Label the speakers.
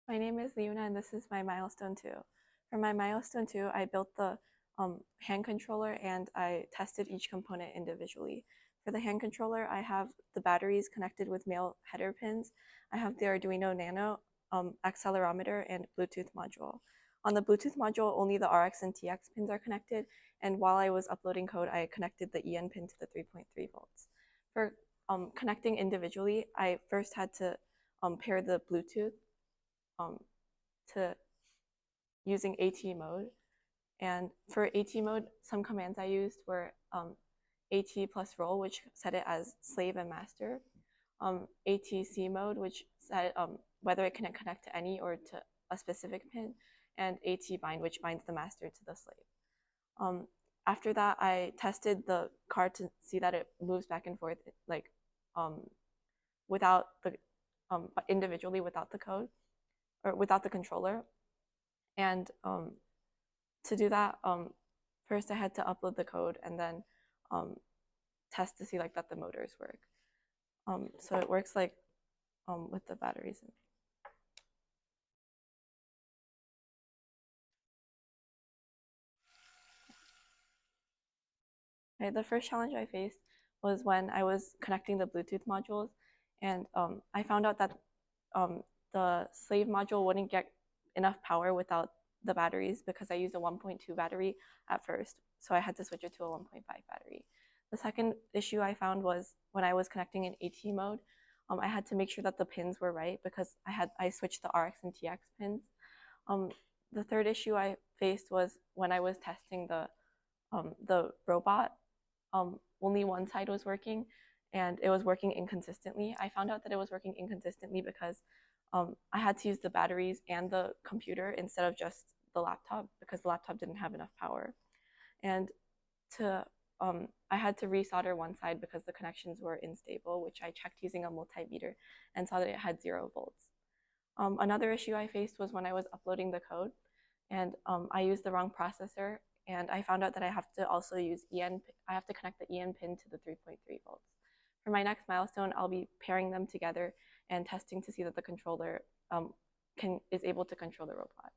Speaker 1: My name is Liyuna and this is my Milestone 2. For my Milestone 2, I built the hand controller and I tested each component individually. For the hand controller, I have the batteries connected with male header pins. I have the Arduino Nano accelerometer and Bluetooth module. On the Bluetooth module, only the RX and TX pins are connected, and while I was uploading code, I connected the EN pin to the 3.3 volts. For connecting individually, I first had to pair the Bluetooth um, to using AT mode. And for AT mode, some commands I used were AT plus roll, which set it as slave and master, ATC mode, which set whether it can connect to any or to a specific pin, and AT bind, which binds the master to the slave. After that, I tested the card to see that it moves back and forth, like without the individually without the code or without the controller. And to do that, first I had to upload the code and then test to see like that the motors work. So it works like with the batteries. Okay, the first challenge I faced was when I was connecting the Bluetooth modules, and I found out that the slave module wouldn't get enough power without the batteries because I used a 1.2 battery at first, so I had to switch it to a 1.5 battery. The second issue I found was when I was connecting in AT mode, I had to make sure that the pins were right because I switched the RX and TX pins. The third issue I faced was when I was testing the robot. Only one side was working, and it was working inconsistently. I found out that it was working inconsistently because I had to use the batteries and the computer instead of just the laptop because the laptop didn't have enough power. And to I had to resolder one side because the connections were unstable, which I checked using a multimeter and saw that it had 0 volts. Another issue I faced was when I was uploading the code and I used the wrong processor, and I found out that I have to also use I have to connect the EN pin to the 3.3 volts. For my next milestone, I'll be pairing them together and testing to see that the controller is able to control the robot.